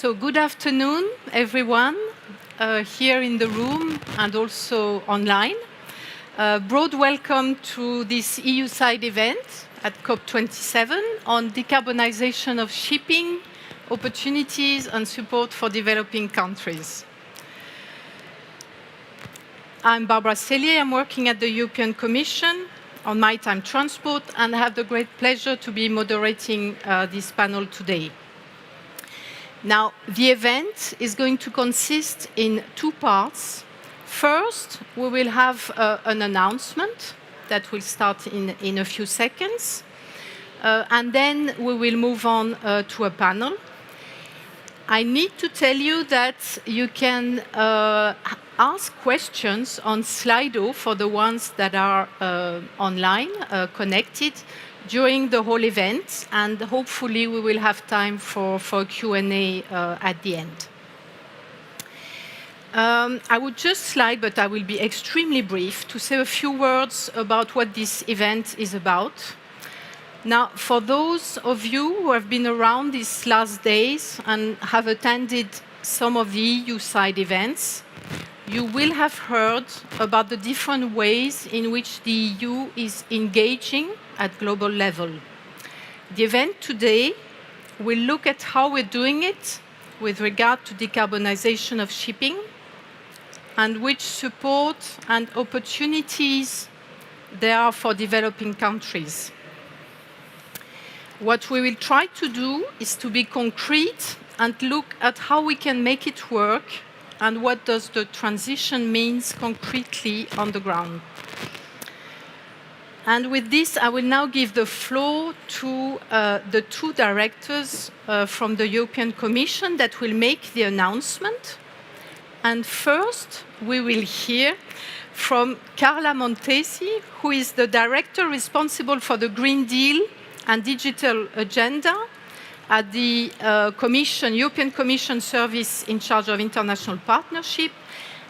So good afternoon, everyone, here in the room and also online. Broad welcome to this EU-side event at COP27 on decarbonisation of shipping, opportunities and support for developing countries. I'm Barbara Cellier. I'm working at the European Commission on maritime transport and I have the great pleasure to be moderating this panel today. Now, the event is going to consist in two parts. First, we will have an announcement that will start in a few seconds. And then we will move on to a panel. I need to tell you that you can ask questions on Slido for the ones that are online, connected, during the whole event, and hopefully we will have time for a Q&A at the end. I would just slide, but I will be extremely brief, to say a few words about what this event is about. Now, for those of you who have been around these last days and have attended some of the EU-side events, you will have heard about the different ways in which the EU is engaging at global level. The event today will look at how we're doing it with regard to decarbonisation of shipping and which support and opportunities there are for developing countries. What we will try to do is to be concrete and look at how we can make it work and what does the transition means concretely on the ground. And with this, I will now give the floor to the two directors from the European Commission that will make the announcement. And first, we will hear from Carla Montesi, who is the director responsible for the Green Deal and Digital Agenda at the European Commission Service in charge of international partnership.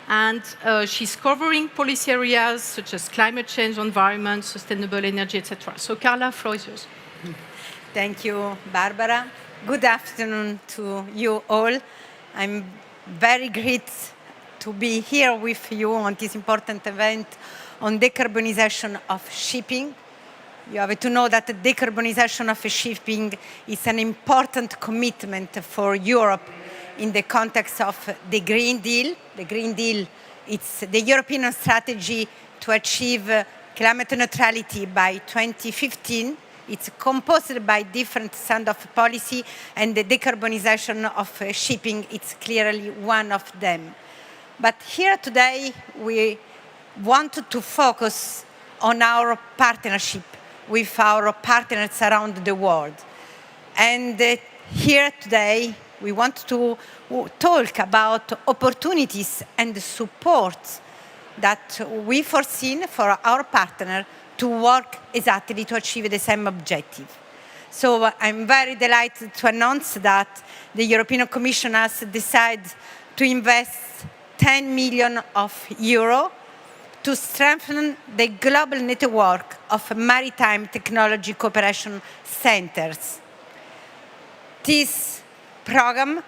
And she's covering policy areas such as climate change, environment, sustainable energy, etc. So Carla, floor is yours. Thank you, Barbara. Good afternoon to you all. I'm very grateful to be here with you on this important event on decarbonisation of shipping. You have to know that the decarbonisation of shipping is an important commitment for Europe in the context of the Green Deal. The Green Deal, it's the European strategy to achieve climate neutrality by 2015. It's composed by different strands of policy, and the decarbonisation of shipping is clearly one of them. But here today, we wanted to focus on our partnership with our partners around the world. And here today, we want to talk about opportunities and support that we foreseen for our partner to work exactly to achieve the same objective. So I'm very delighted to announce that the European Commission has decided to invest 10 million euro to strengthen the global network of maritime technology cooperation centers. This program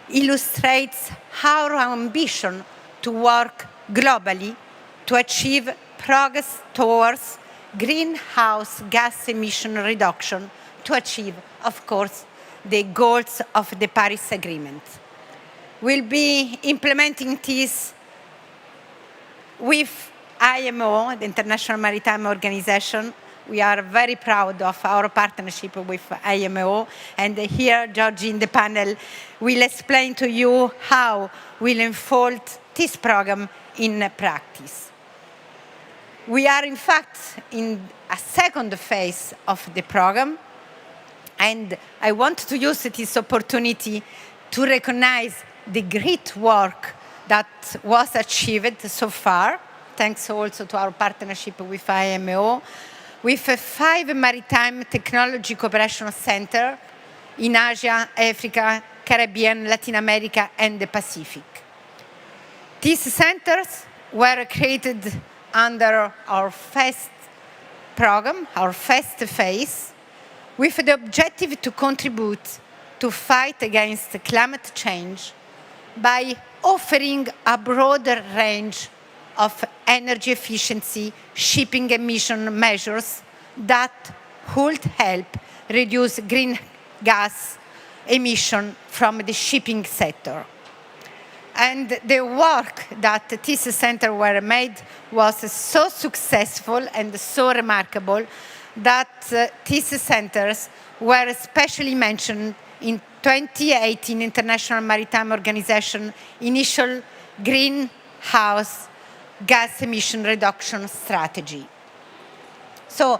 illustrates our ambition to work globally to achieve progress towards greenhouse gas emission reduction to achieve, of course, the goals of the Paris Agreement. We'll be implementing this with IMO, the International Maritime Organization. We are very proud of our partnership with IMO. And here, Georgie in the panel will explain to you how we'll unfold this program in practice. We are, in fact, in a second phase of the program. And I want to use this opportunity to recognize the great work that was achieved so far, thanks also to our partnership with IMO, with 5 maritime technology cooperation centers in Asia, Africa, Caribbean, Latin America, and the Pacific. These centers were created under our first program, our first phase, with the objective to contribute to fight against climate change by offering a broader range of energy efficiency shipping emission measures that would help reduce greenhouse gas emission from the shipping sector. And the work that this center were made was so successful and so remarkable that these centers were especially mentioned in 2018 International Maritime Organization initial greenhouse gas emission reduction strategy. So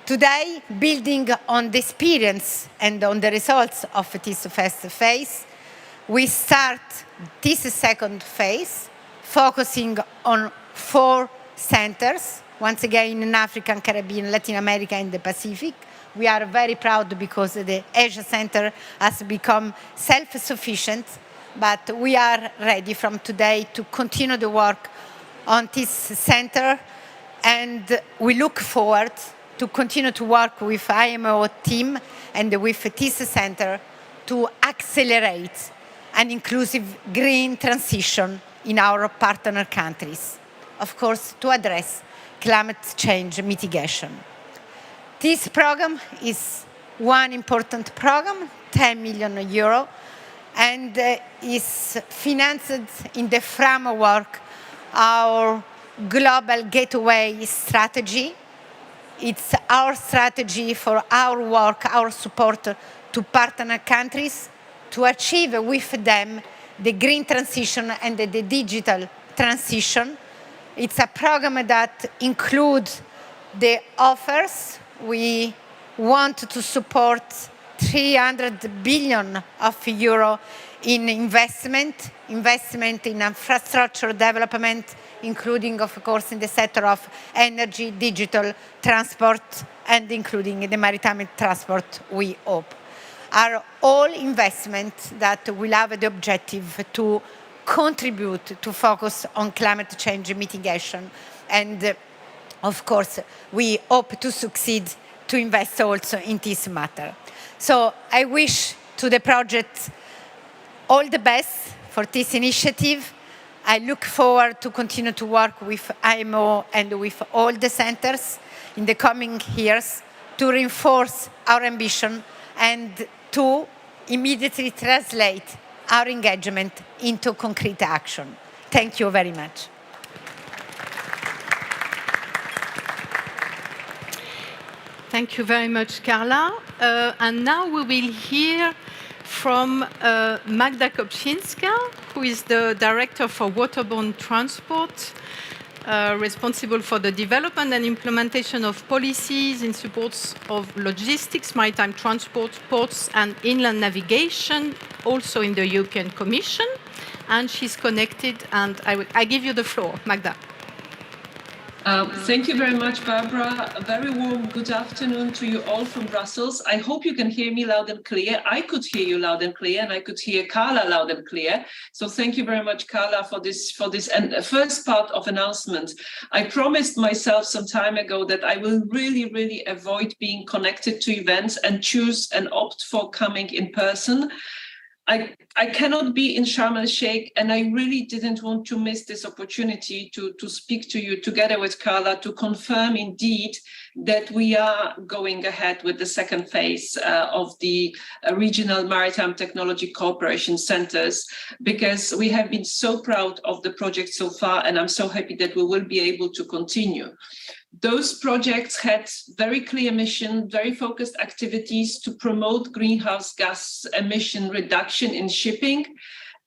today, building on the experience and on the results of this first phase, we start this second phase, focusing on 4 centers, once again in Africa, Caribbean, Latin America, and the Pacific. We are very proud because the Asia Center has become self-sufficient, but we are ready from today to continue the work on this center, and we look forward to continue to work with IMO team and with this center to accelerate an inclusive green transition in our partner countries, of course, to address climate change mitigation. This program is one important program, 10 million euro, and is financed in the framework our global gateway strategy. It's our strategy for our work, our support to partner countries to achieve with them the green transition and the digital transition. It's a program that includes the offers. We want to support 300 billion of euro in investment in infrastructure development, including, of course, in the sector of energy, digital, transport, and including the maritime transport, we hope, are all investments that will have the objective to contribute to focus on climate change mitigation. And of course, we hope to succeed to invest also in this matter. So I wish to the project all the best for this initiative. I look forward to continue to work with IMO and with all the centers in the coming years to reinforce our ambition and to immediately translate our engagement into concrete action. Thank you very much. Thank you very much, Carla. And now we will hear from Magda Kopczynska, who is the Director for Waterborne Transport, responsible for the development and implementation of policies in support of logistics, maritime transport, ports, and inland navigation, also in the European Commission. And she's connected, and I give you the floor, Magda. Thank you very much, Barbara. A very warm good afternoon to you all from Brussels. I hope you can hear me loud and clear. I could hear you loud and clear, and I could hear Carla loud and clear. So thank you very much, Carla, for this and first part of announcement. I promised myself some time ago that I will really avoid being connected to events and choose and opt for coming in person. I cannot be in Sharm-el-Sheikh, and I really didn't want to miss this opportunity to speak to you together with Carla to confirm indeed that we are going ahead with the second phase of the Regional Maritime Technology Cooperation Centers, because we have been so proud of the project so far, and I'm so happy that we will be able to continue. Those projects had very clear mission, very focused activities to promote greenhouse gas emission reduction in shipping,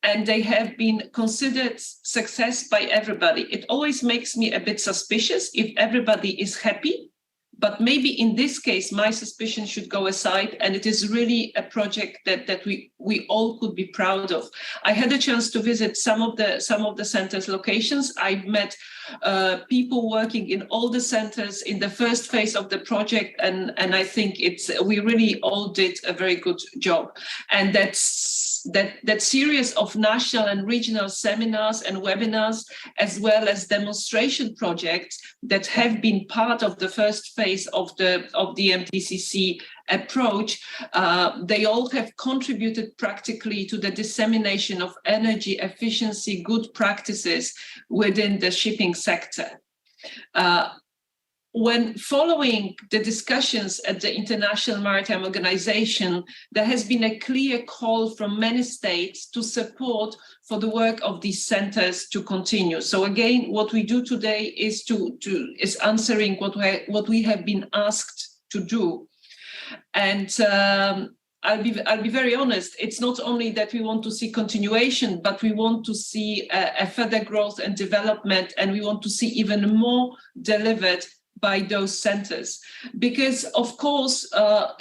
and they have been considered success by everybody. It always makes me a bit suspicious if everybody is happy, but maybe in this case, my suspicion should go aside, and it is really a project that we all could be proud of. I had a chance to visit some of the centers' locations. I've met people working in all the centers in the first phase of the project, and I think we really all did a very good job. And that's that series of national and regional seminars and webinars, as well as demonstration projects that have been part of the first phase of the MTCC approach, they all have contributed practically to the dissemination of energy efficiency good practices within the shipping sector. When following the discussions at the International Maritime Organization, there has been a clear call from many states to support for the work of these centers to continue. So again, what we do today is is answering what we have been asked to do. And I'll be very honest, it's not only that we want to see continuation, but we want to see a further growth and development, and we want to see even more delivered by those centers. Because of course,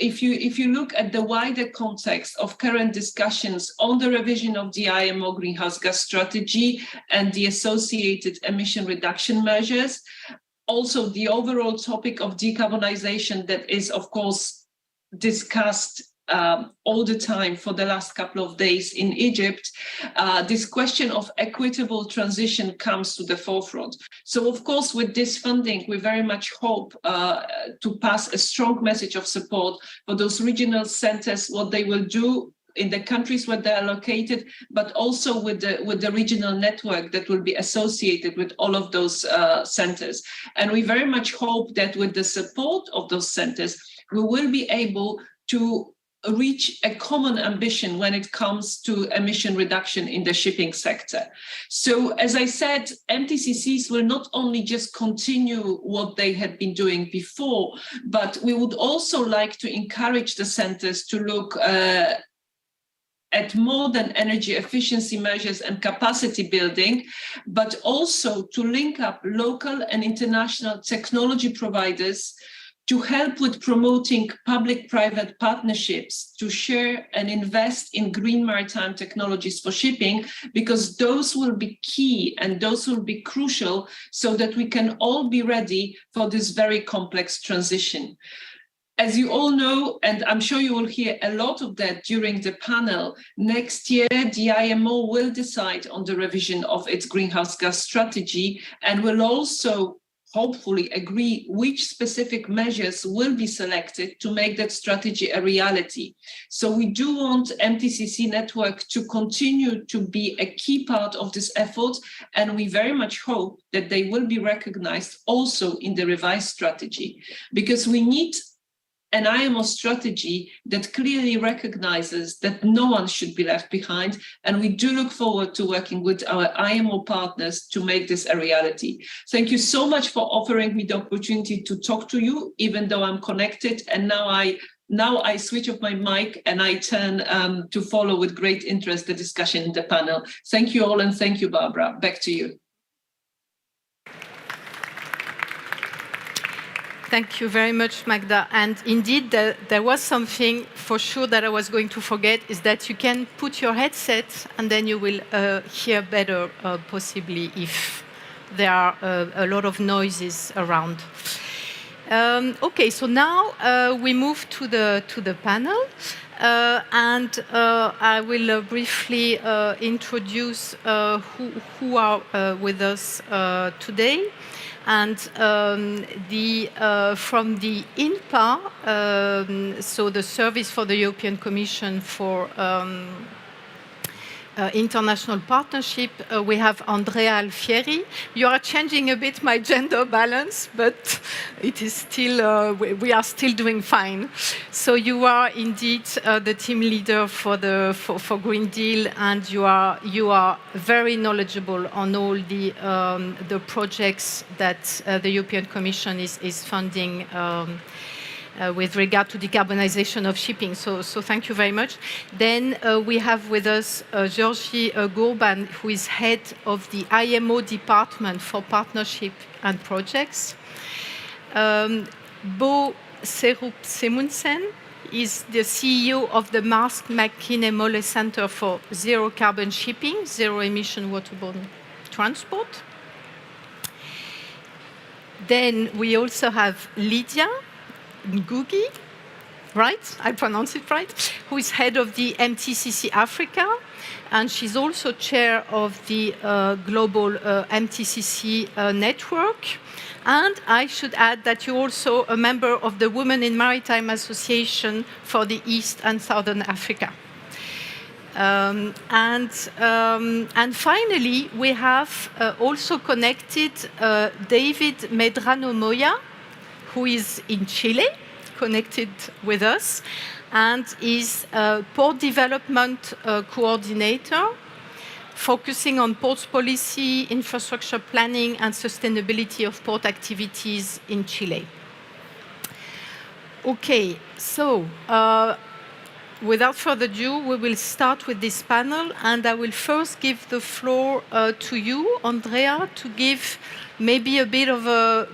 if you look at the wider context of current discussions on the revision of the IMO greenhouse gas strategy and the associated emission reduction measures, also the overall topic of decarbonization that is of course discussed all the time for the last couple of days in Egypt, this question of equitable transition comes to the forefront. So of course, with this funding, we very much hope to pass a strong message of support for those regional centers, what they will do in the countries where they are located, but also with the regional network that will be associated with all of those centers. And we very much hope that with the support of those centers, we will be able to reach a common ambition when it comes to emission reduction in the shipping sector. So as I said, MTCCs will not only just continue what they had been doing before, but we would also like to encourage the centers to look at more than energy efficiency measures and capacity building, but also to link up local and international technology providers to help with promoting public-private partnerships to share and invest in green maritime technologies for shipping, because those will be key and those will be crucial so that we can all be ready for this very complex transition. As you all know, and I'm sure you will hear a lot of that during the panel, next year the IMO will decide on the revision of its greenhouse gas strategy and will also hopefully agree which specific measures will be selected to make that strategy a reality. So we do want MTCC network to continue to be a key part of this effort, and we very much hope that they will be recognized also in the revised strategy, because we need an IMO strategy that clearly recognizes that no one should be left behind. And we do look forward to working with our IMO partners to make this a reality. Thank you so much for offering me the opportunity to talk to you, even though I'm connected. And now I switch off my mic and I turn to follow with great interest the discussion in the panel. Thank you all, and thank you, Barbara. Back to you. Thank you very much, Magda. And indeed, there was something for sure that I was going to forget, is that you can put your headset and then you will hear better, possibly, if there are a lot of noises around. Okay, so now we move to the panel. And I will briefly introduce who are with us today. And from the INPA, so the Service for the European Commission for International Partnership, we have Andrea Alfieri. You are changing a bit my gender balance, but it is still, we are still doing fine. So you are indeed the team leader for Green Deal, and you are very knowledgeable on all the projects that the European Commission is funding with regard to decarbonization of shipping. So thank you very much. Then we have with us Georgie Gourban, who is head of the IMO Department for Partnership and Projects. Bo Serup-Semundsen is the CEO of the Maersk Mc-Kinney Møller Center for Zero Carbon Shipping, Zero Emission Waterborne Transport. Then we also have Lydia Ngugi, right? I pronounce it right, who is head of the MTCC Africa, and she's also chair of the global MTCC network. And I should add that you're also a member of the Women in Maritime Association for the East and Southern Africa. And finally, we have also connected David Medrano Moya, who is in Chile, connected with us, and is a port development coordinator, focusing on ports policy, infrastructure planning, and sustainability of port activities in Chile. Okay, so without further ado, we will start with this panel, and I will first give the floor to you, Andrea, to give maybe a bit of a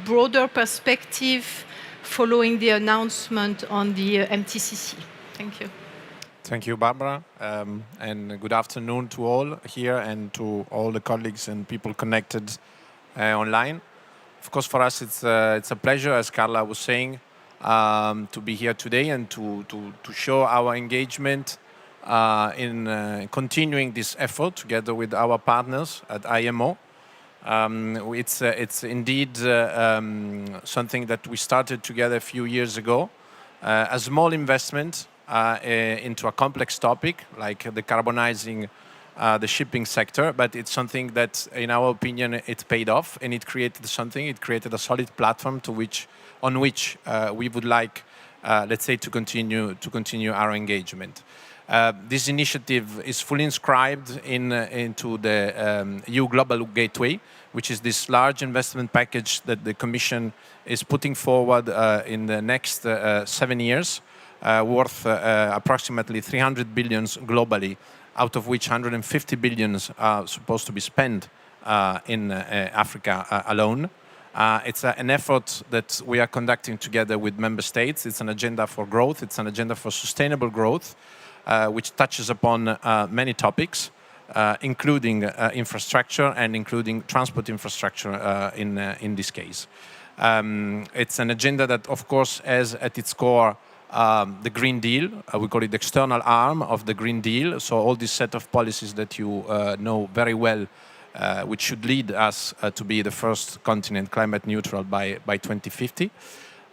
broader perspective following the announcement on the MTCC. Thank you. Thank you, Barbara, and good afternoon to all here and to all the colleagues and people connected online. Of course, for us, it's a pleasure, as Carla was saying, to be here today and to show our engagement in continuing this effort together with our partners at IMO. It's indeed something that we started together a few years ago, a small investment into a complex topic like decarbonizing the shipping sector, but it's something that, in our opinion, it paid off, and it created something. It created a solid platform on which we would like, let's say, to continue our engagement. This initiative is fully inscribed into the EU Global Gateway, which is this large investment package that the Commission is putting forward in the next 7 years, worth approximately 300 billion globally, out of which 150 billion are supposed to be spent in Africa alone. It's an effort that we are conducting together with member states. It's an agenda for growth. It's an agenda for sustainable growth, which touches upon many topics, including infrastructure and including transport infrastructure in this case. It's an agenda that, of course, has at its core the Green Deal. We call it the external arm of the Green Deal. So all this set of policies that you know very well, which should lead us to be the first continent climate neutral by 2050.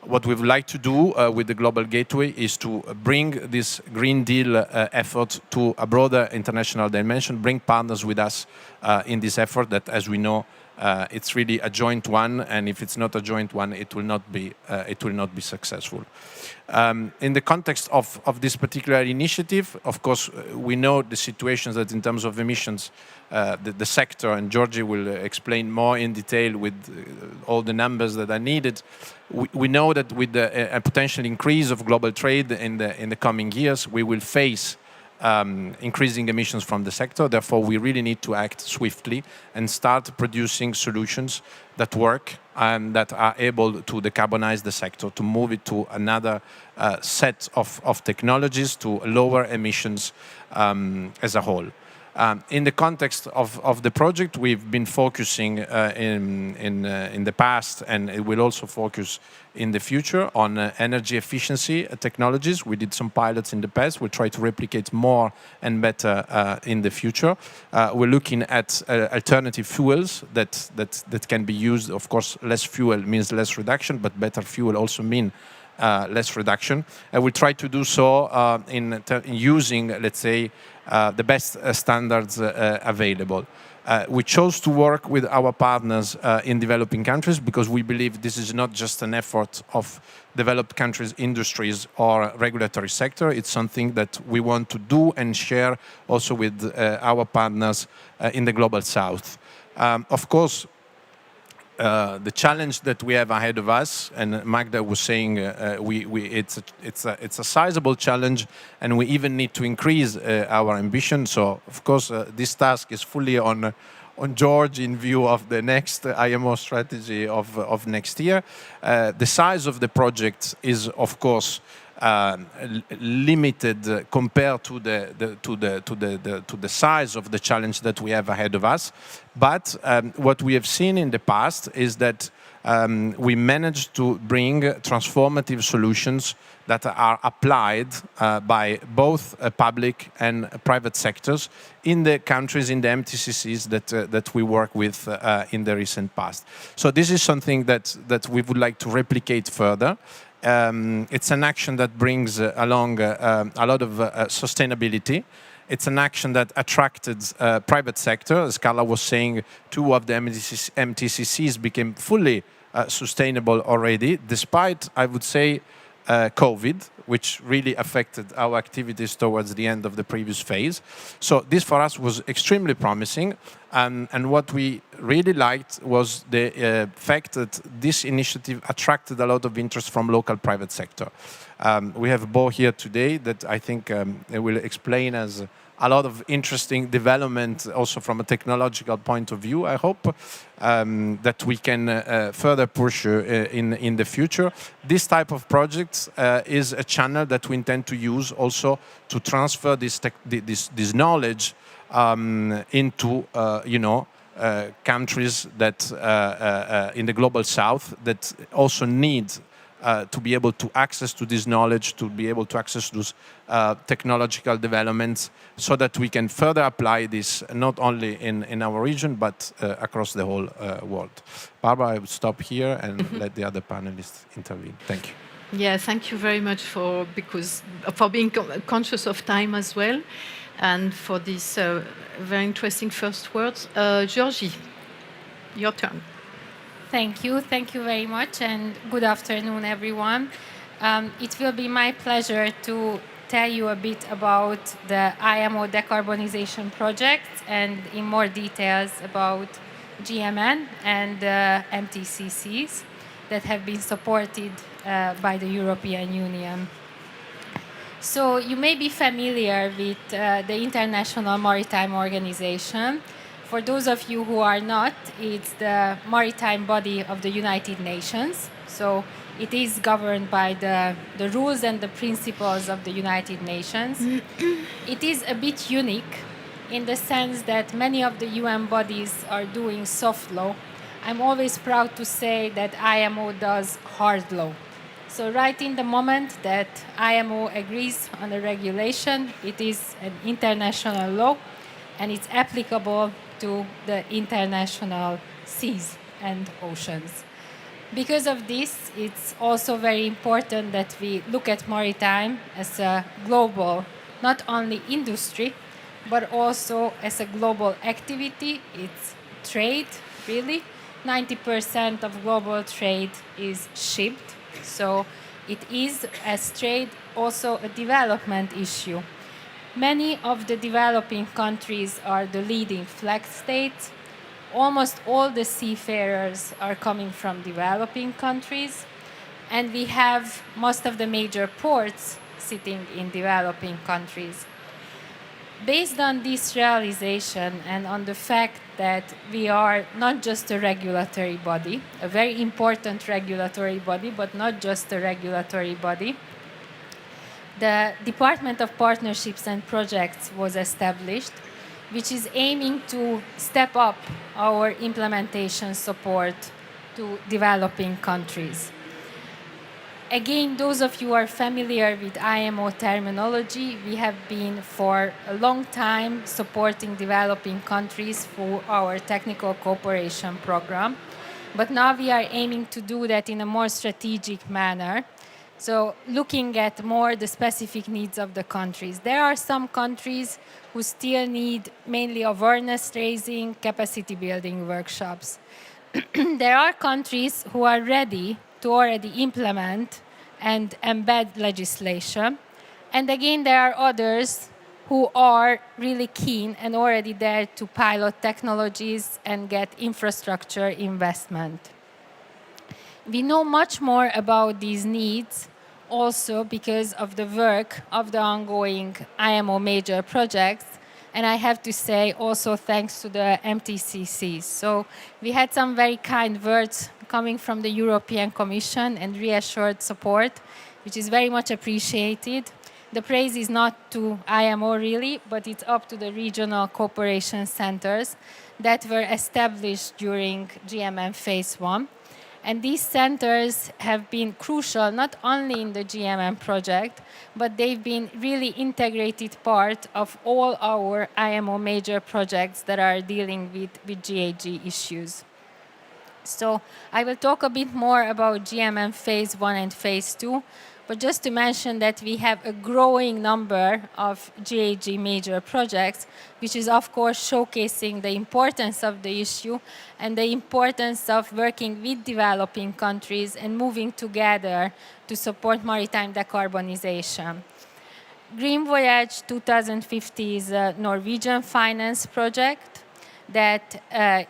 What we would like to do with the Global Gateway is to bring this Green Deal effort to a broader international dimension, bring partners with us in this effort that, as we know, it's really a joint one, and if it's not a joint one, it will not be successful. In the context of this particular initiative, of course, we know the situations that in terms of emissions, the sector, and Georgie will explain more in detail with all the numbers that are needed. We know that with a potential increase of global trade in the coming years, we will face increasing emissions from the sector. Therefore, we really need to act swiftly and start producing solutions that work and that are able to decarbonize the sector, to move it to another set of technologies to lower emissions as a whole. In the context of the project, we've been focusing in the past, and it will also focus in the future, on energy efficiency technologies. We did some pilots in the past. We'll try to replicate more and better in the future. We're looking at alternative fuels that can be used. Of course, less fuel means less reduction, but better fuel also mean less reduction. And we'll try to do so in using, let's say, the best standards available. We chose to work with our partners in developing countries because we believe this is not just an effort of developed countries' industries or regulatory sector. It's something that we want to do and share also with our partners in the Global South. Of course, the challenge that we have ahead of us, and Magda was saying, it's a sizable challenge, and we even need to increase our ambition. So, of course, this task is fully on George in view of the next IMO strategy of next year. The size of the project is, of course, limited compared to the size of the challenge that we have ahead of us. But what we have seen in the past is that we managed to bring transformative solutions that are applied by both public and private sectors in the countries, in the MTCCs that we work with in the recent past. So this is something that we would like to replicate further. It's an action that brings along a lot of sustainability. It's an action that attracted private sector. As Carla was saying, 2 of the MTCCs became fully sustainable already, despite, I would say, COVID, which really affected our activities towards the end of the previous phase. So this for us was extremely promising. And what we really liked was the fact that this initiative attracted a lot of interest from local private sector. We have Bo here today that I think will explain as a lot of interesting development also from a technological point of view, I hope, that we can further push in the future. This type of projects is a channel that we intend to use also to transfer this knowledge into, countries that in the global south that also need to be able to access to this knowledge, to be able to access those technological developments, so that we can further apply this not only in our region, but across the whole world. Barbara, I will stop here and let the other panelists intervene. Thank you. Yeah, thank you very much for being conscious of time as well, and for these very interesting first words. Georgie, your turn. Thank you very much, and good afternoon, everyone. It will be my pleasure to tell you a bit about the IMO Decarbonisation project and in more details about GMN and MTCCs that have been supported by the European Union. So you may be familiar with the International Maritime Organization. For those of you who are not, it's the maritime body of the United Nations. So it is governed by the rules and the principles of the United Nations. It is a bit unique in the sense that many of the UN bodies are doing soft law. I'm always proud to say that IMO does hard law. So right in the moment that IMO agrees on a regulation, it is an international law and it's applicable to the international seas and oceans. Because of this, it's also very important that we look at maritime as a global, not only industry, but also as a global activity. It's trade, really. 90% of global trade is shipped. So it is, as trade, also a development issue. Many of the developing countries are the leading flag states. Almost all the seafarers are coming from developing countries. And we have most of the major ports sitting in developing countries. Based on this realization and on the fact that we are not just a regulatory body, a very important regulatory body, but not just a regulatory body, the Department of Partnerships and Projects was established, which is aiming to step up our implementation support to developing countries. Again, those of you who are familiar with IMO terminology, we have been for a long time supporting developing countries through our technical cooperation program. But now we are aiming to do that in a more strategic manner. So looking at more the specific needs of the countries. There are some countries who still need mainly awareness raising, capacity building workshops. There are countries who are ready to already implement and embed legislation. And again, there are others who are really keen and already there to pilot technologies and get infrastructure investment. We know much more about these needs also because of the work of the ongoing IMO major projects. And I have to say also thanks to the MTCCs. So we had some very kind words coming from the European Commission and reassured support, which is very much appreciated. The praise is not to IMO really, but it's up to the regional cooperation centers that were established during GMM Phase 1. And these centers have been crucial not only in the GMM project, but they've been really integrated part of all our IMO major projects that are dealing with GHG issues. So I will talk a bit more about GMM Phase 1 and Phase 2, but just to mention that we have a growing number of GHG major projects, which is of course showcasing the importance of the issue and the importance of working with developing countries and moving together to support maritime decarbonization. Green Voyage 2050 is a Norwegian finance project that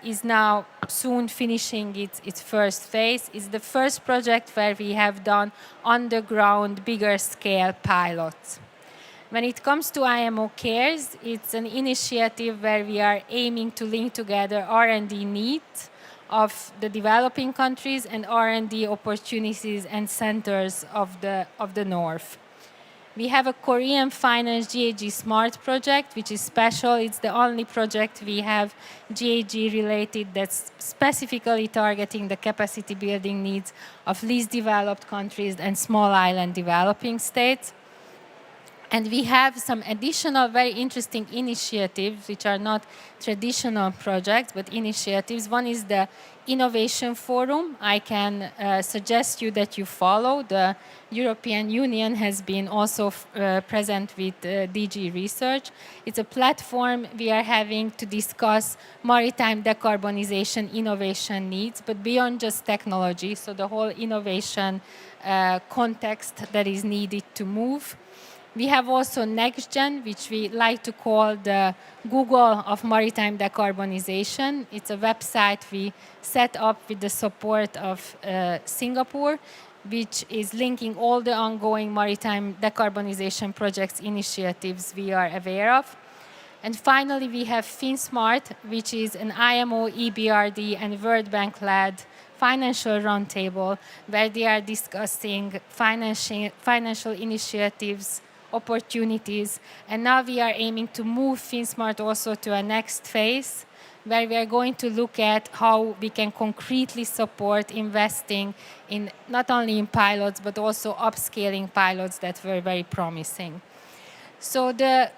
is now soon finishing its first phase. It's the first project where we have done on-the-ground, bigger-scale pilots. When it comes to IMO Cares, it's an initiative where we are aiming to link together R&D needs of the developing countries and R&D opportunities and centers of the North. We have a Korean finance GHG Smart project, which is special. It's the only project we have GHG related that's specifically targeting the capacity building needs of least developed countries and small island developing states. And we have some additional very interesting initiatives, which are not traditional projects, but initiatives. One is the Innovation Forum. I can suggest you that you follow. The European Union has been also present with DG Research. It's a platform we are having to discuss maritime decarbonization innovation needs, but beyond just technology, so the whole innovation context that is needed to move. We have also NextGen, which we like to call the Google of maritime decarbonization. It's a website we set up with the support of Singapore, which is linking all the ongoing maritime decarbonization projects initiatives we are aware of. And finally, we have FinSmart, which is an IMO, EBRD, and World Bank-led financial roundtable where they are discussing financial initiatives, opportunities, and now we are aiming to move FinSmart also to a next phase where we are going to look at how we can concretely support investing in not only in pilots but also upscaling pilots that were very promising. So the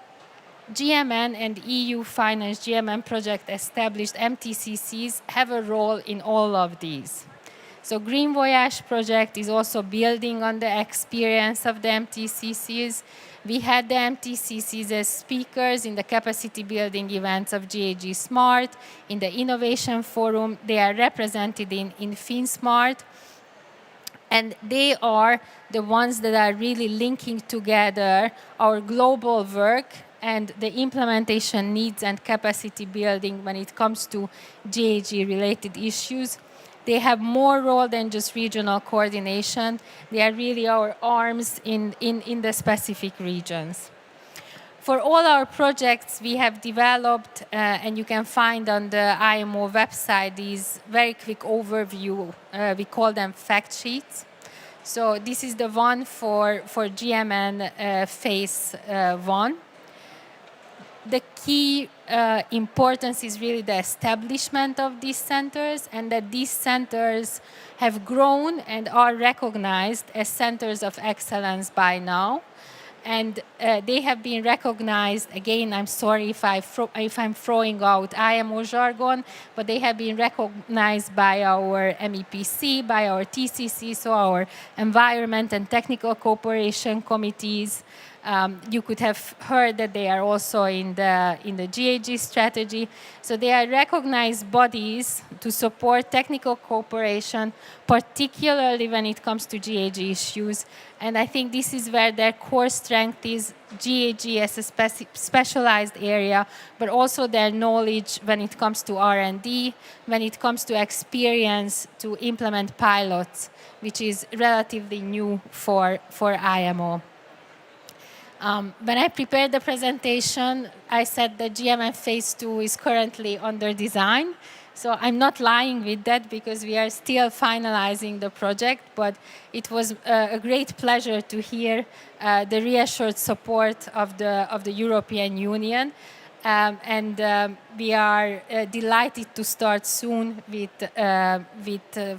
GMN and EU Finance GMN project established MTCCs have a role in all of these. So Green Voyage project is also building on the experience of the MTCCs. We had the MTCCs as speakers in the capacity building events of GHG Smart, in the Innovation Forum. They are represented in FinSmart. And they are the ones that are really linking together our global work and the implementation needs and capacity building when it comes to GHG-related issues. They have more role than just regional coordination. They are really our arms in the specific regions. For all our projects, we have developed, and you can find on the IMO website, these very quick overview. We call them fact sheets. So this is the one for GMN Phase 1. The key importance is really the establishment of these centers, and that these centers have grown and are recognized as centers of excellence by now. And they have been recognized, again, I'm sorry if I'm throwing out IMO jargon, but they have been recognized by our MEPC, by our TCC, so our Environment and Technical Cooperation Committees. You could have heard that they are also in the GHG strategy. So they are recognized bodies to support technical cooperation, particularly when it comes to GHG issues. And I think this is where their core strength is, GHG as a specialized area, but also their knowledge when it comes to R&D, when it comes to experience to implement pilots, which is relatively new for IMO. When I prepared the presentation, I said that GMN Phase 2 is currently under design. So I'm not lying with that because we are still finalizing the project, but it was a great pleasure to hear the reassured support of the European Union. We are delighted to start soon with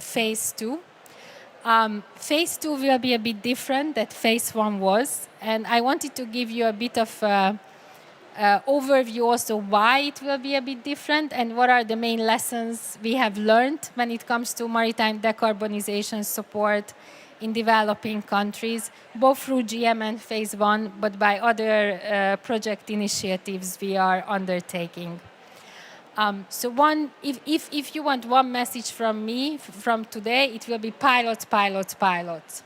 phase 2. Phase 2 will be a bit different than phase 1 was, and I wanted to give you a bit of overview also why it will be a bit different and what are the main lessons we have learned when it comes to maritime decarbonization support in developing countries, both through GM and phase 1, but by other project initiatives we are undertaking. If you want one message from me from today, it will be pilots, pilots, pilots.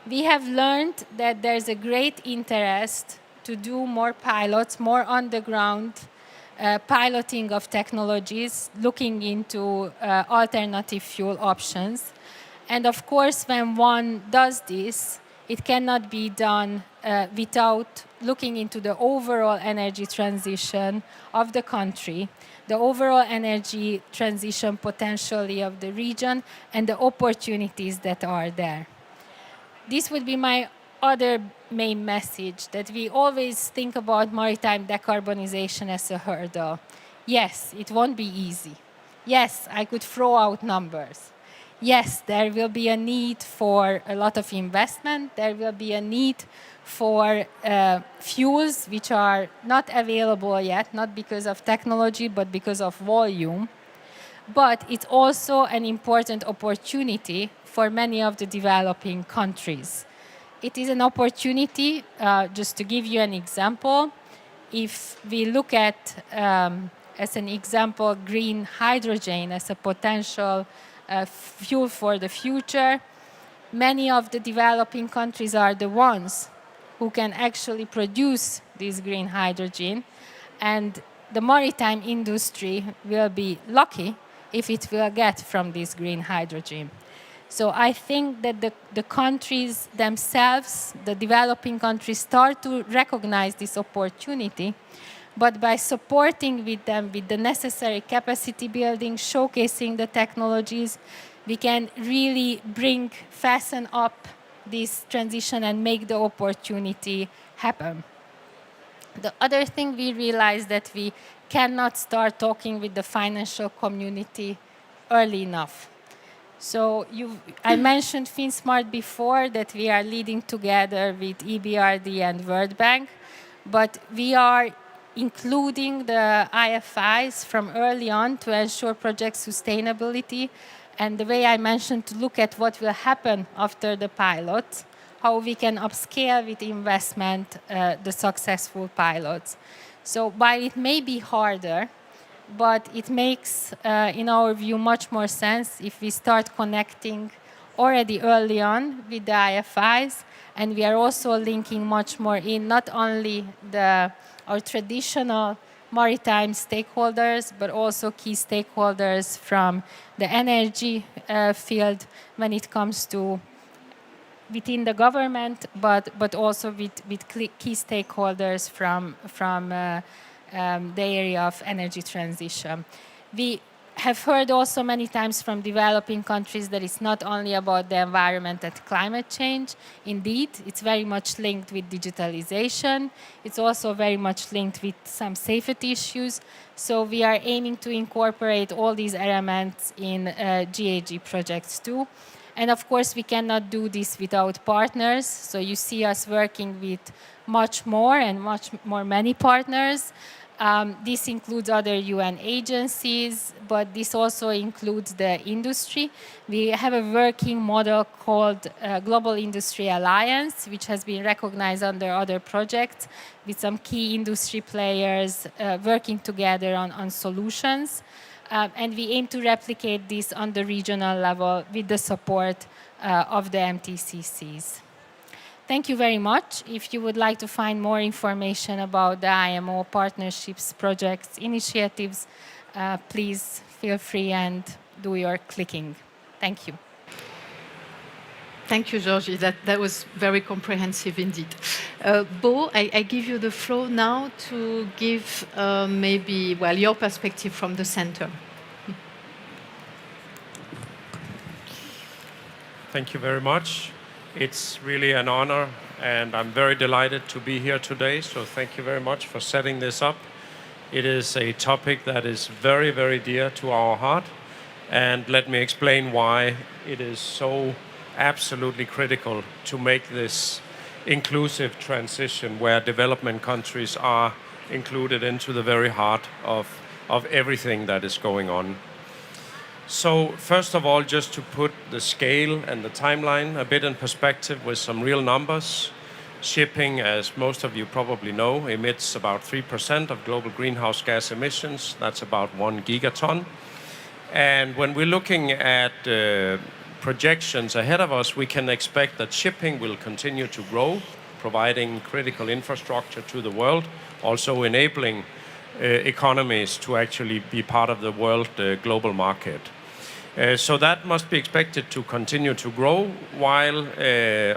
We have learned that there's a great interest to do more pilots, more on-the-ground piloting of technologies, looking into alternative fuel options. And of course, when one does this, it cannot be done without looking into the overall energy transition of the country, the overall energy transition potentially of the region, and the opportunities that are there. This would be my other main message, that we always think about maritime decarbonization as a hurdle. Yes, it won't be easy. Yes, I could throw out numbers. Yes, there will be a need for a lot of investment. There will be a need for fuels which are not available yet, not because of technology, but because of volume. But it's also an important opportunity for many of the developing countries. It is an opportunity, just to give you an example, if we look at, as an example, green hydrogen as a potential fuel for the future, many of the developing countries are the ones who can actually produce this green hydrogen, and the maritime industry will be lucky if it will get from this green hydrogen. So I think that the countries themselves, the developing countries, start to recognize this opportunity, but by supporting with them with the necessary capacity building, showcasing the technologies, we can really fasten up this transition and make the opportunity happen. The other thing we realized that we cannot start talking with the financial community early enough. So I mentioned FinSmart before, that we are leading together with EBRD and World Bank, but we are including the IFIs from early on to ensure project sustainability. And the way I mentioned, to look at what will happen after the pilot, how we can upscale with investment the successful pilots. So while it may be harder, but it makes, in our view, much more sense if we start connecting already early on with the IFIs, and we are also linking much more in not only our traditional maritime stakeholders, but also key stakeholders from the energy field when it comes to within the government, but also with key stakeholders from the area of energy transition. We have heard also many times from developing countries that it's not only about the environment and climate change. Indeed, it's very much linked with digitalization. It's also very much linked with some safety issues. So we are aiming to incorporate all these elements in GAG projects too. And of course, we cannot do this without partners. So you see us working with much more many partners. This includes other UN agencies, but this also includes the industry. We have a working model called Global Industry Alliance, which has been recognized under other projects with some key industry players working together on solutions. And we aim to replicate this on the regional level with the support of the MTCCs. Thank you very much. If you would like to find more information about the IMO partnerships, projects, initiatives, please feel free and do your clicking. Thank you. Thank you, Georgie. That was very comprehensive indeed. Bo, I give you the floor now to give your perspective from the center. Thank you very much. It's really an honor, and I'm very delighted to be here today. So thank you very much for setting this up. It is a topic that is very, very dear to our heart. And let me explain why it is so absolutely critical to make this inclusive transition where development countries are included into the very heart of everything that is going on. So first of all, just to put the scale and the timeline a bit in perspective with some real numbers. Shipping, as most of you probably know, emits about 3% of global greenhouse gas emissions. That's about 1 gigaton. And when we're looking at projections ahead of us, we can expect that shipping will continue to grow, providing critical infrastructure to the world, also enabling economies to actually be part of the world global market. So that must be expected to continue to grow, while,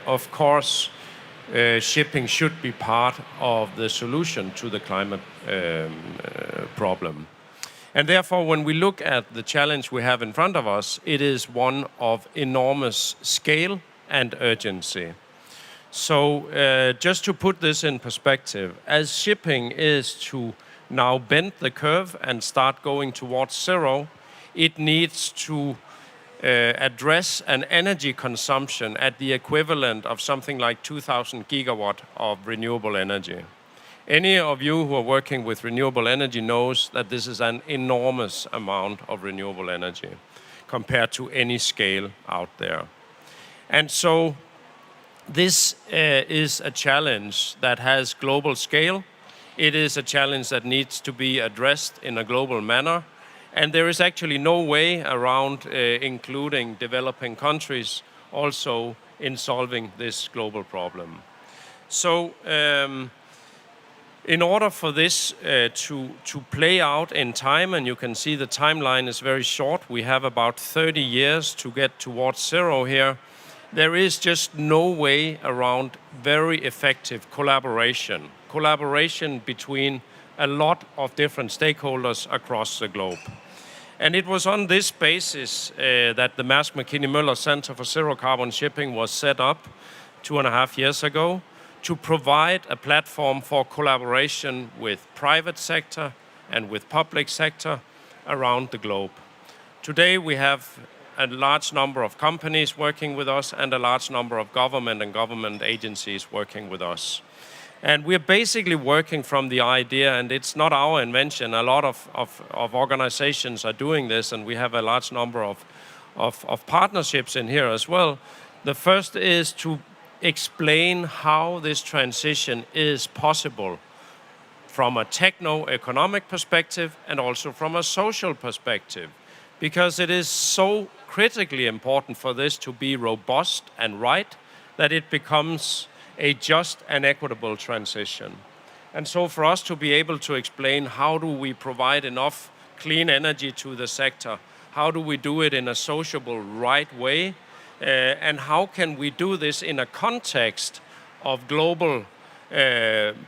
of course, shipping should be part of the solution to the climate problem. And therefore, when we look at the challenge we have in front of us, it is one of enormous scale and urgency. So just to put this in perspective, as shipping is to now bend the curve and start going towards zero, it needs to address an energy consumption at the equivalent of something like 2,000 gigawatt of renewable energy. Any of you who are working with renewable energy knows that this is an enormous amount of renewable energy compared to any scale out there. And so this is a challenge that has global scale. It is a challenge that needs to be addressed in a global manner. And there is actually no way around including developing countries also in solving this global problem. So in order for this to play out in time, and you can see the timeline is very short, we have about 30 years to get towards zero here, there is just no way around very effective collaboration between a lot of different stakeholders across the globe. And it was on this basis that the Mærsk Mc-Kinney Møller Center for Zero Carbon Shipping was set up 2.5 years ago to provide a platform for collaboration with private sector and with public sector around the globe. Today we have a large number of companies working with us and a large number of government and government agencies working with us. And we're basically working from the idea, and it's not our invention, a lot of organizations are doing this, and we have a large number of partnerships in here as well. The first is to explain how this transition is possible from a techno-economic perspective and also from a social perspective, because it is so critically important for this to be robust and right that it becomes a just and equitable transition. And so for us to be able to explain how do we provide enough clean energy to the sector, how do we do it in a sociable, right way, and how can we do this in a context of global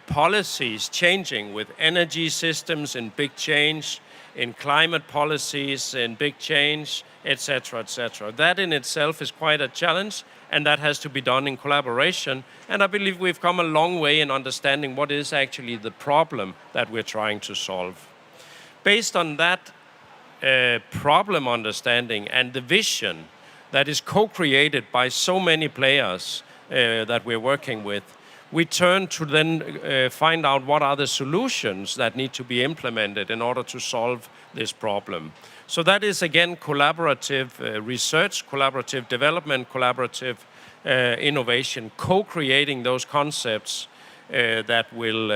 policies changing, with energy systems in big change, in climate policies in big change, etc., etc. That in itself is quite a challenge, and that has to be done in collaboration. And I believe we've come a long way in understanding what is actually the problem that we're trying to solve. Based on that problem understanding and the vision that is co-created by so many players that we're working with, we turn to then find out what are the solutions that need to be implemented in order to solve this problem. So that is, again, collaborative research, collaborative development, collaborative innovation, co-creating those concepts that will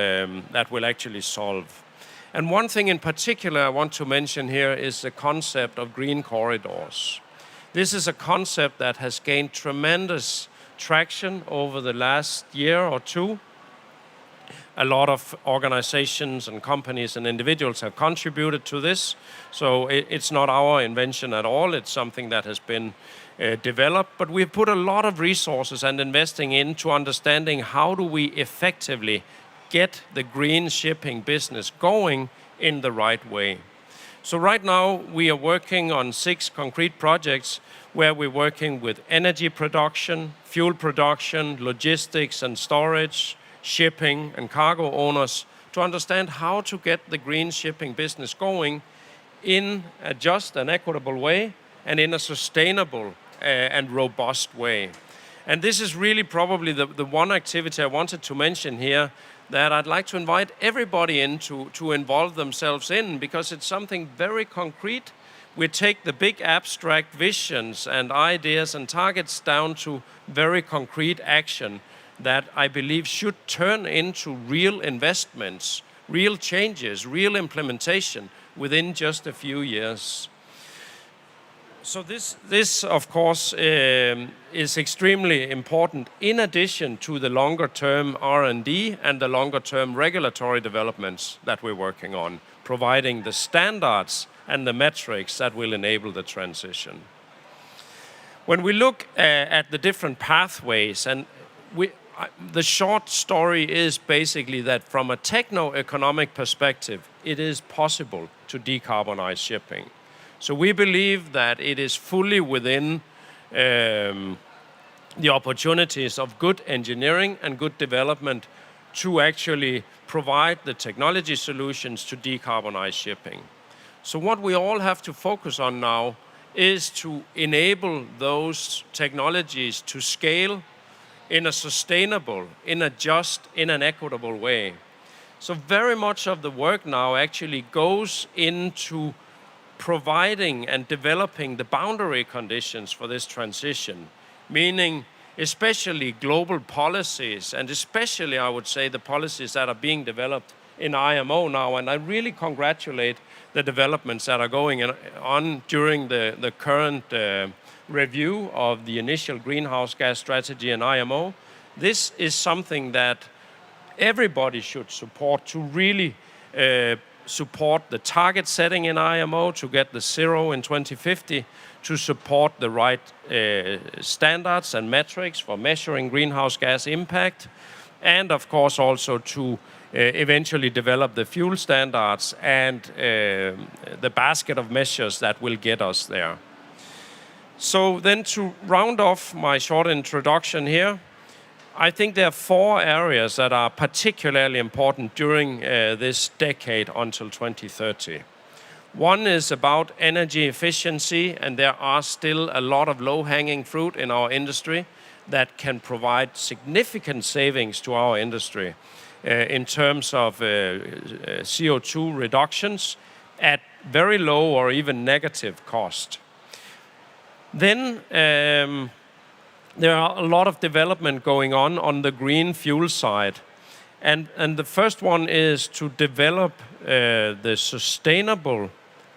actually solve. And one thing in particular I want to mention here is the concept of green corridors. This is a concept that has gained tremendous traction over the last year or two. A lot of organizations and companies and individuals have contributed to this. So it's not our invention at all. It's something that has been developed. But we've put a lot of resources and investing into understanding how do we effectively get the green shipping business going in the right way. So right now we are working on 6 concrete projects where we're working with energy production, fuel production, logistics and storage, shipping and cargo owners to understand how to get the green shipping business going in a just and equitable way and in a sustainable and robust way. And this is really probably the one activity I wanted to mention here that I'd like to invite everybody in to involve themselves in, because it's something very concrete. We take the big abstract visions and ideas and targets down to very concrete action that I believe should turn into real investments, real changes, real implementation within just a few years. So this of course, is extremely important in addition to the longer-term R&D and the longer-term regulatory developments that we're working on, providing the standards and the metrics that will enable the transition. When we look at the different pathways, and the short story is basically that from a techno-economic perspective, it is possible to decarbonize shipping. So we believe that it is fully within the opportunities of good engineering and good development to actually provide the technology solutions to decarbonize shipping. So what we all have to focus on now is to enable those technologies to scale in a sustainable, in a just, in an equitable way. So very much of the work now actually goes into providing and developing the boundary conditions for this transition, meaning especially global policies, and especially, I would say, the policies that are being developed in IMO now. And I really congratulate the developments that are going on during the current review of the initial greenhouse gas strategy in IMO. This is something that everybody should support to really support the target setting in IMO to get the zero in 2050, to support the right standards and metrics for measuring greenhouse gas impact, and of course also to eventually develop the fuel standards and the basket of measures that will get us there. So then, to round off my short introduction here, I think there are 4 areas that are particularly important during this decade until 2030. One is about energy efficiency, and there are still a lot of low-hanging fruit in our industry that can provide significant savings to our industry in terms of CO2 reductions at very low or even negative cost. Then there are a lot of development going on the green fuel side. And the first one is to develop the sustainable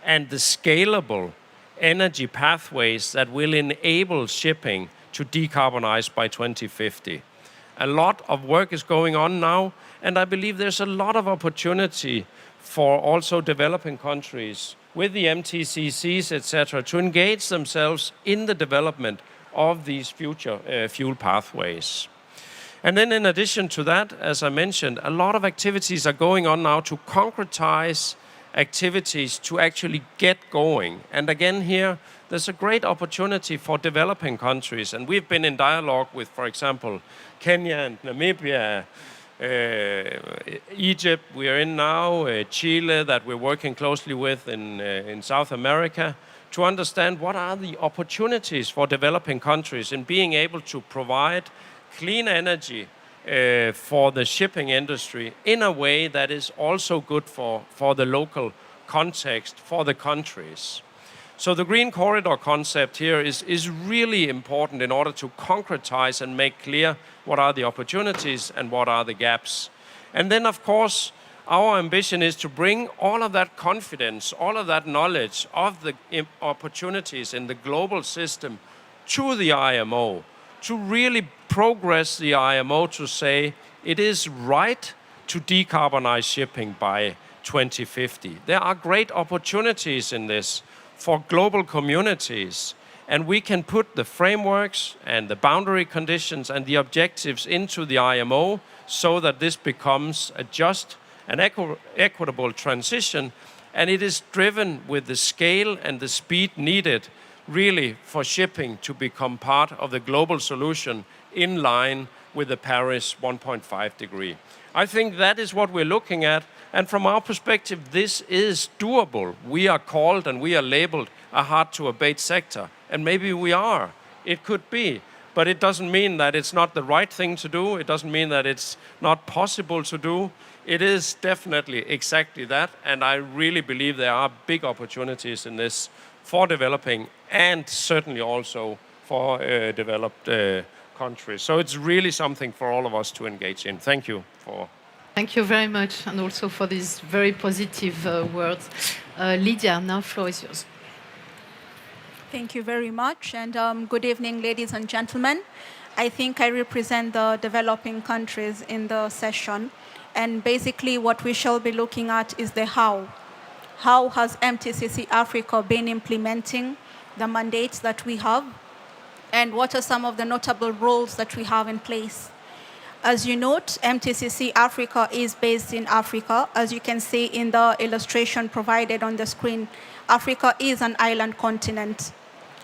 and the scalable energy pathways that will enable shipping to decarbonize by 2050. A lot of work is going on now, and I believe there's a lot of opportunity for also developing countries with the MTCCs, etc., to engage themselves in the development of these future fuel pathways. And then in addition to that, as I mentioned, a lot of activities are going on now to concretize activities to actually get going. And again here, there's a great opportunity for developing countries. And we've been in dialogue with, for example, Kenya and Namibia, Egypt we are in now, Chile that we're working closely with in South America, to understand what are the opportunities for developing countries in being able to provide clean energy for the shipping industry in a way that is also good for the local context, for the countries. So the Green Corridor concept here is really important in order to concretize and make clear what are the opportunities and what are the gaps. And then, of course, our ambition is to bring all of that confidence, all of that knowledge of the opportunities in the global system to the IMO, to really progress the IMO to say it is right to decarbonize shipping by 2050. There are great opportunities in this for global communities, and we can put the frameworks and the boundary conditions and the objectives into the IMO so that this becomes a just and equitable transition, and it is driven with the scale and the speed needed really for shipping to become part of the global solution in line with the Paris 1.5 degree. I think that is what we're looking at. And from our perspective, this is doable. We are called and we are labeled a hard-to-abate sector. And maybe we are. It could be. But it doesn't mean that it's not the right thing to do. It doesn't mean that it's not possible to do. It is definitely exactly that. And I really believe there are big opportunities in this for developing and certainly also for developed countries. So it's really something for all of us to engage in. Thank you for. Thank you very much, and also for these very positive words. Lydia, now floor is yours. Thank you very much, and good evening, ladies and gentlemen. I think I represent the developing countries in the session, and basically what we shall be looking at is the how. How has MTCC Africa been implementing the mandates that we have, and what are some of the notable roles that we have in place? As you note, MTCC Africa is based in Africa. As you can see in the illustration provided on the screen, Africa is an island continent.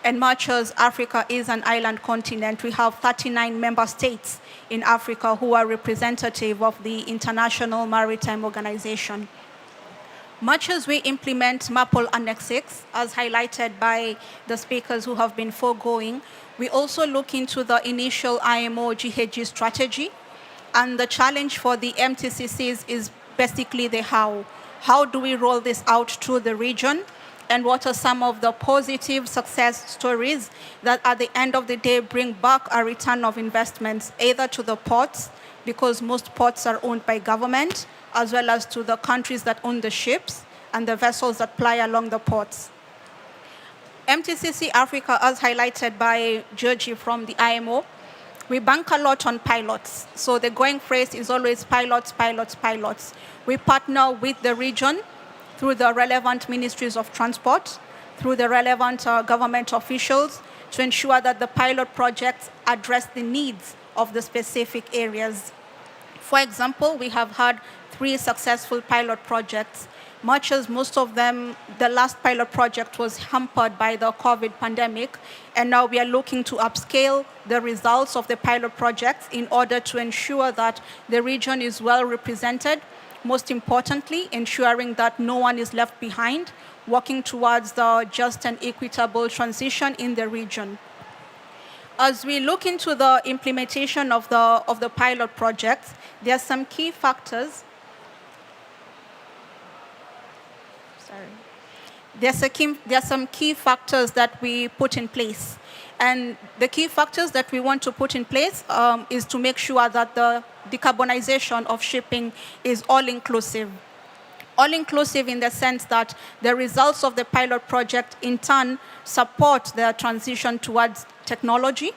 And much as Africa is an island continent, we have 39 member states in Africa who are representative of the International Maritime Organization. Much as we implement MAPOL Annex 6, as highlighted by the speakers who have been foregoing, we also look into the initial IMO GHG strategy. And the challenge for the MTCCs is basically the how. How do we roll this out to the region? And what are some of the positive success stories that at the end of the day bring back a return of investments, either to the ports, because most ports are owned by government, as well as to the countries that own the ships and the vessels that ply along the ports. MTCC Africa, as highlighted by Georgie from the IMO, we bank a lot on pilots. So the going phrase is always pilots, pilots, pilots. We partner with the region through the relevant ministries of transport, through the relevant government officials, to ensure that the pilot projects address the needs of the specific areas. For example, we have had 3 successful pilot projects. Much as most of them, the last pilot project was hampered by the COVID pandemic, and now we are looking to upscale the results of the pilot projects in order to ensure that the region is well represented. Most importantly, ensuring that no one is left behind, working towards the just and equitable transition in the region. As we look into the implementation of the pilot projects, there are some key factors. There are some key factors that we put in place. And the key factors that we want to put in place is to make sure that the decarbonization of shipping is all-inclusive. All-inclusive in the sense that the results of the pilot project in turn support the transition towards technology,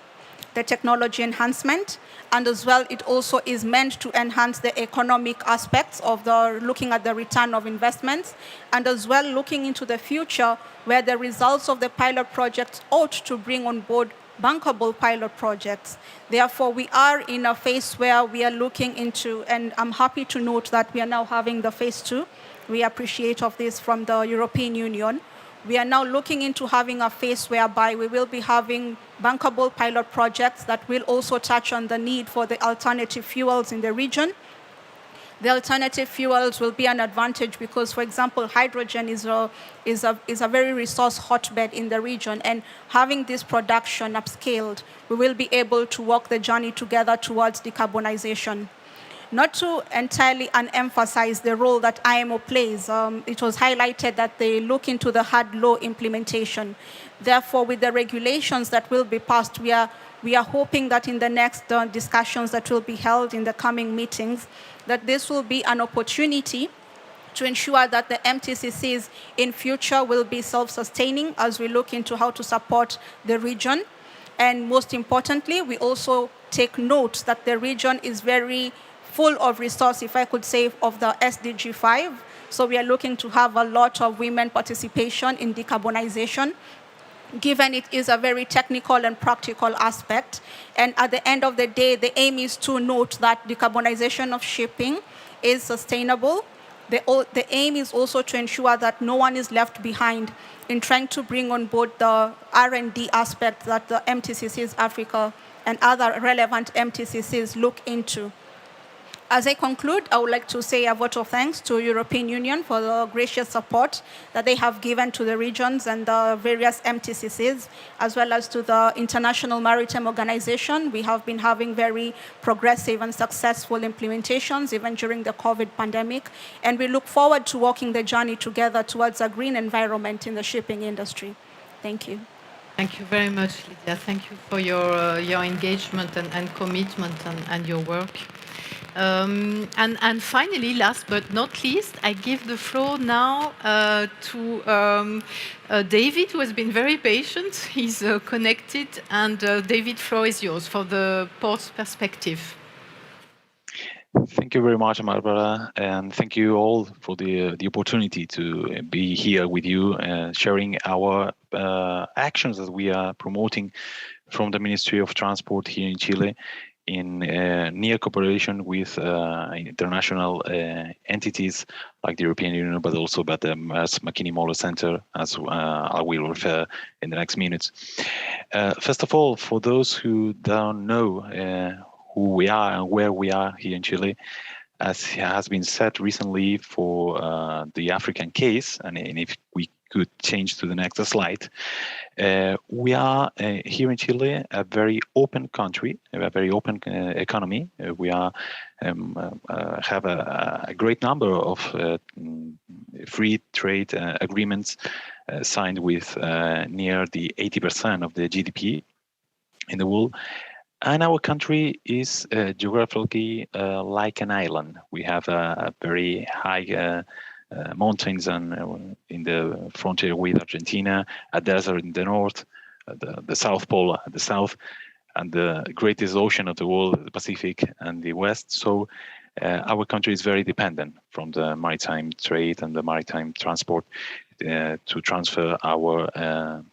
the technology enhancement, and as well it also is meant to enhance the economic aspects of the looking at the return of investments, and as well looking into the future where the results of the pilot projects ought to bring on board bankable pilot projects. Therefore, we are in a phase where we are looking into, and I'm happy to note that we are now having the phase 2. We appreciate of this from the European Union. We are now looking into having a phase whereby we will be having bankable pilot projects that will also touch on the need for the alternative fuels in the region. The alternative fuels will be an advantage because, for example, hydrogen is a very resource hotbed in the region, and having this production upscaled, we will be able to walk the journey together towards decarbonization. Not to entirely unemphasize the role that IMO plays, it was highlighted that they look into the hard law implementation. Therefore, with the regulations that will be passed, we are hoping that in the next discussions that will be held in the coming meetings, that this will be an opportunity to ensure that the MTCCs in future will be self-sustaining as we look into how to support the region. And most importantly, we also take note that the region is very full of resource, if I could say, of the SDG 5. So we are looking to have a lot of women participation in decarbonization, given it is a very technical and practical aspect. And at the end of the day, the aim is to note that decarbonization of shipping is sustainable. The aim is also to ensure that no one is left behind in trying to bring on board the R&D aspect that the MTCCs Africa and other relevant MTCCs look into. As I conclude, I would like to say a vote of thanks to European Union for the gracious support that they have given to the regions and the various MTCCs, as well as to the International Maritime Organization. We have been having very progressive and successful implementations, even during the COVID pandemic, and we look forward to walking the journey together towards a green environment in the shipping industry. Thank you. Thank you very much, Lydia. Thank you for your engagement and commitment and your work. And finally, last but not least, I give the floor now to David, who has been very patient. He's connected, and David, floor is yours for the port's perspective. Thank you very much, Barbara, and thank you all for the opportunity to be here with you, sharing our actions that we are promoting from the Ministry of Transport here in Chile, in near cooperation with international entities like the European Union, but also by the McKinney-Moller Center, as I will refer in the next minutes. First of all, for those who don't know who we are and where we are here in Chile, as has been said recently for the African case, and if we could change to the next slide, we are here in Chile a very open country, a very open economy. We are have a great number of free trade agreements signed with near the 80% of the GDP in the world. And our country is geographically like an island. We have a very high mountains and in the frontier with Argentina, a desert in the north, the South Pole at the south, and the greatest ocean of the world, the Pacific and the west. So our country is very dependent from the maritime trade and the maritime transport to transfer our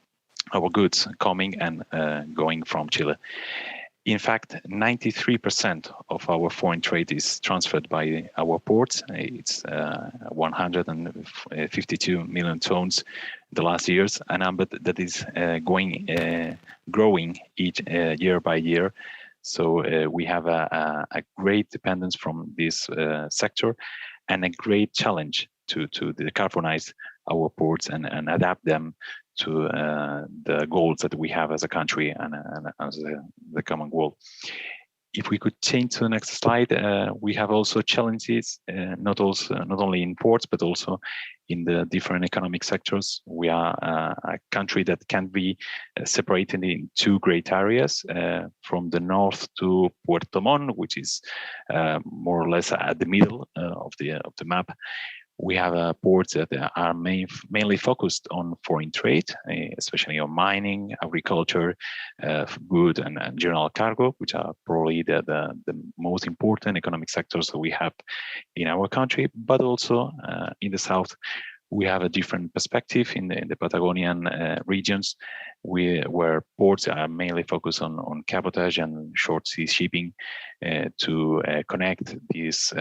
goods coming and going from Chile. In fact, 93% of our foreign trade is transferred by our ports. It's 152 million tons the last years, a number that is growing each year by year. So we have a great dependence from this sector and a great challenge to decarbonize our ports and adapt them to the goals that we have as a country and as the common goal. If we could change to the next slide, we have also challenges, not only in ports, but also in the different economic sectors. We are a country that can be separated in two great areas, from the north to Puerto Montt, which is more or less at the middle of the map. We have ports that are mainly focused on foreign trade, especially on mining, agriculture, food, and general cargo, which are probably the most important economic sectors that we have in our country. But also in the south, we have a different perspective in the Patagonian regions, where ports are mainly focused on cabotage and short sea shipping to connect this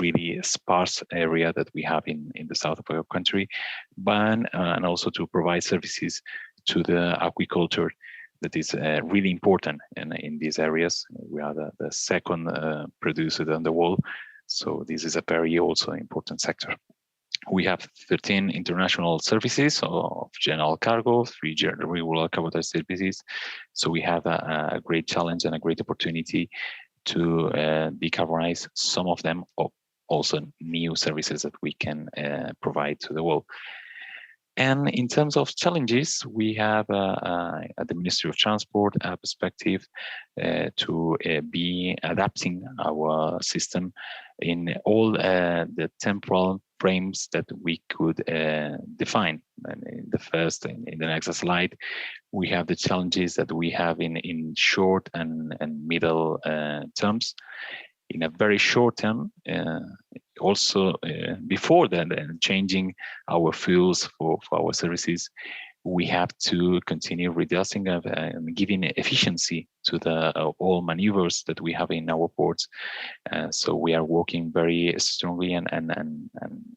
really sparse area that we have in the south of our country, but and also to provide services to the aquaculture that is really important in these areas. We are the second producer in the world, so this is a very also important sector. We have 13 international services of general cargo, 3 regular cabotage services. So we have a great challenge and a great opportunity to decarbonize some of them, also new services that we can provide to the world. And in terms of challenges, we have at the Ministry of Transport a perspective to be adapting our system in all the temporal frames that we could define. And in the next slide, we have the challenges that we have in short and middle terms. In a very short term, also before that, changing our fuels for our services, we have to continue reducing and giving efficiency to the all maneuvers that we have in our ports. So we are working very strongly and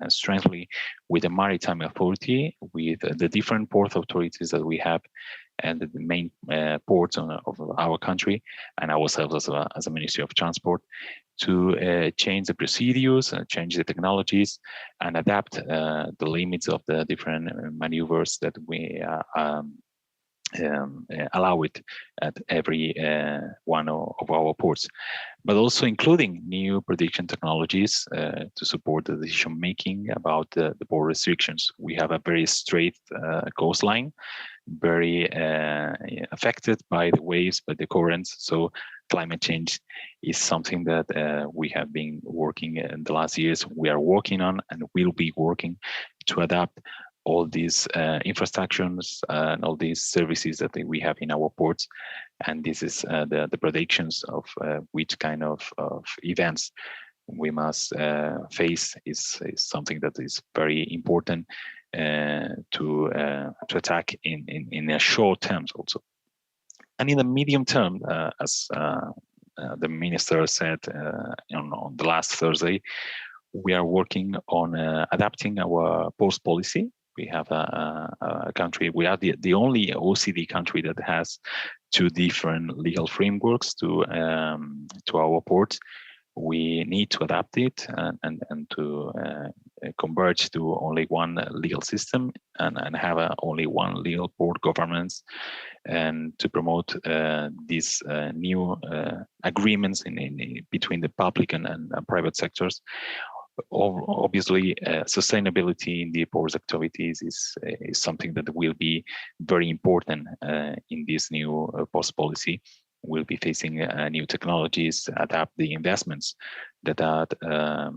strongly with the Maritime Authority, with the different port authorities that we have and the main ports of our country, and ourselves as a Ministry of Transport, to change the procedures, change the technologies, and adapt the limits of the different maneuvers that we allow it at every one of our ports, but also including new prediction technologies to support the decision making about the port restrictions. We have a very straight coastline, very affected by the waves, by the currents. So climate change is something that we have been working in the last years. We are working on and will be working to adapt all these infrastructures and all these services that we have in our ports. And this is the predictions of which kind of events we must face is something that is very important to attack in a short terms also. And in the medium term, as the minister said on the last Thursday, we are working on adapting our post policy. We have a country, we are the only OECD country that has two different legal frameworks to our ports. We need to adapt it and to converge to only one legal system and have only one legal port governance, and to promote these new agreements between the public and private sectors. Obviously, sustainability in the ports activities is something that will be very important in this new post policy. We'll be facing new technologies, adapt the investments that are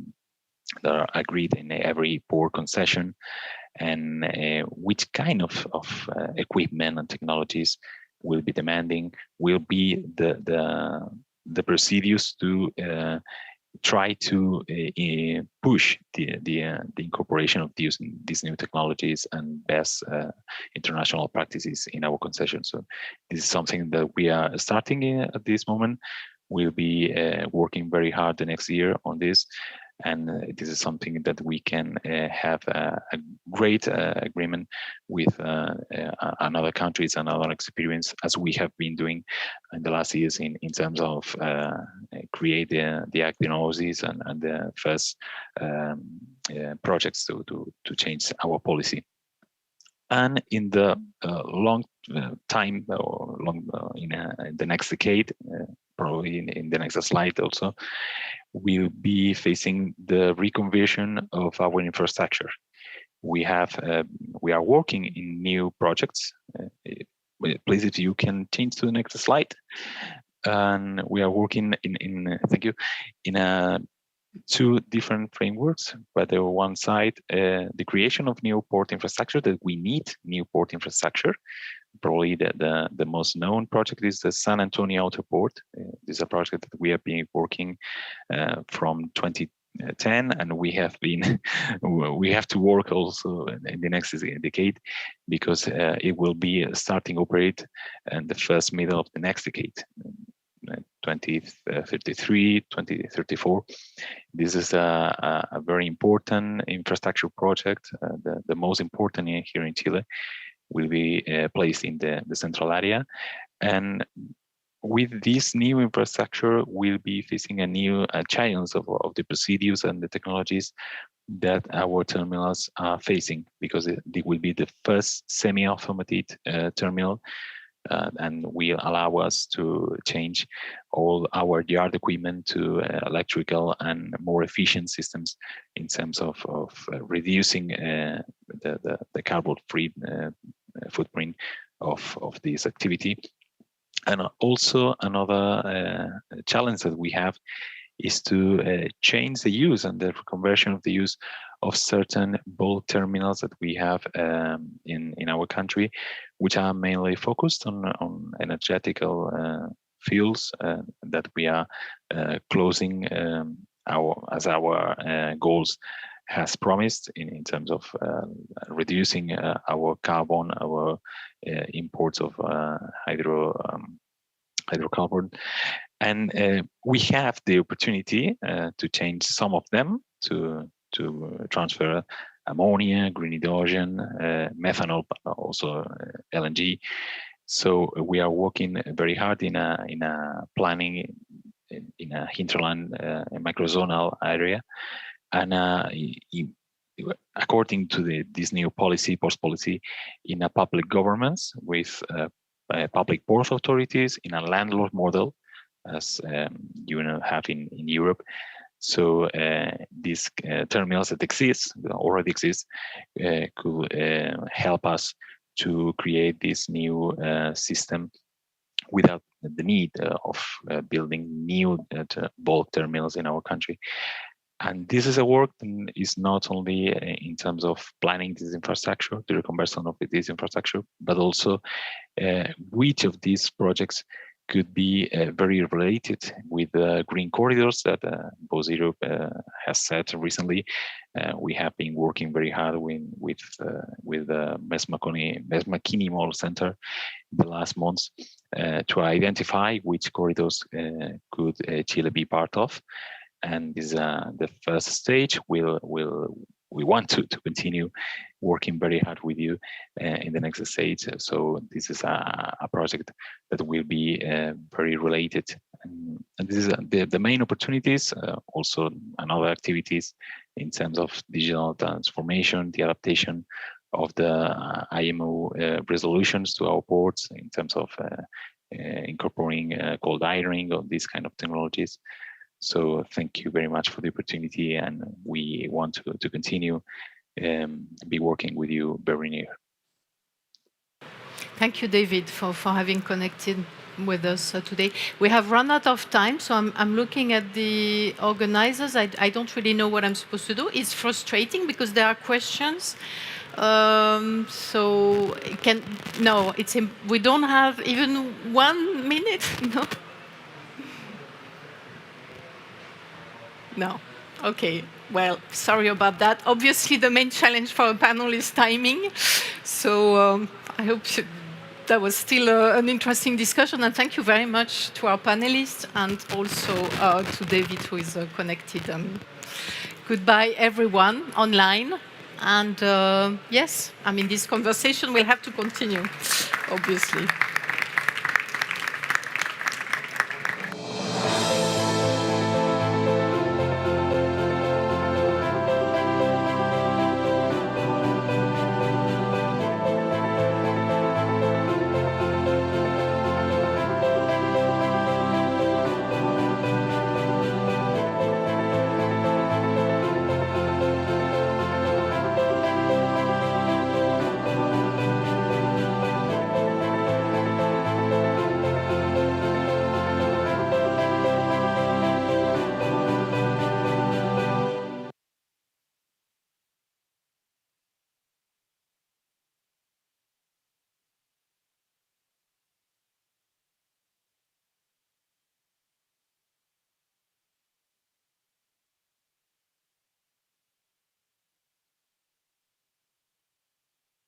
agreed in every port concession, and which kind of equipment and technologies will be demanding, will be the procedures to try to push the incorporation of these new technologies and best international practices in our concession. So this is something that we are starting at this moment. We'll be working very hard the next year on this, and this is something that we can have a great agreement with another countries and other experience, as we have been doing in the last years in terms of create the diagnosis and the first projects to change our policy. And in the long time, or in the next decade, probably in the next slide also, we'll be facing the reconversion of our infrastructure. We are working in new projects. Please, if you can change to the next slide. And we are working in thank you, in two different frameworks. But on one side, the creation of new port infrastructure, that we need new port infrastructure. Probably the most known project is the San Antonio Outer Port. This is a project that we have been working from 2010, and we have to work also in the next decade, because it will be starting operate in the first middle of the next decade. 2033, 2034. This is a very important infrastructure project, the most important here in Chile. Will be placed in the central area, and with this new infrastructure, we'll be facing a new challenge of the procedures and the technologies that our terminals are facing, because it will be the first semi-automated terminal, and will allow us to change all our yard equipment to electrical and more efficient systems in terms of reducing the carbon-free footprint of this activity. And also another challenge that we have is to change the use and the conversion of the use of certain bulk terminals that we have in our country, which are mainly focused on energetical fuels that we are closing our goals has promised in terms of reducing our carbon, our imports of hydrocarbon. And we have the opportunity to change some of them to transfer ammonia, green hydrogen, methanol, but also LNG. So we are working very hard in a planning in a hinterland microzonal area, and according to this new policy, post policy, in a public governance with public port authorities in a landlord model, as you know have in Europe. So these terminals that already exist, could help us to create this new system without the need of building new bulk terminals in our country. And this is a work that is not only in terms of planning this infrastructure, the reconversion of this infrastructure, but also which of these projects could be very related with green corridors that both Europe has set recently. We have been working very hard with the Mesmakini Mall Center in the last months to identify which corridors could Chile be part of. And this is the first stage. We want to continue working very hard with you in the next stage. So this is a project that will be very related. And this is the main opportunities, also another activities in terms of digital transformation, the adaptation of the IMO resolutions to our ports in terms of incorporating cold ironing or these kind of technologies. So thank you very much for the opportunity, and we want to continue be working with you very near. Thank you, David, for having connected with us today. We have run out of time, so I'm looking at the organizers. I don't really know what I'm supposed to do. It's frustrating because there are questions. So we don't have even 1 minute. No. No. Okay. Well, sorry about that. Obviously, the main challenge for a panel is timing. So I hope that was still an interesting discussion. And thank you very much to our panelists and also to David, who is connected. Goodbye, everyone online. And yes, I mean, this conversation will have to continue, obviously.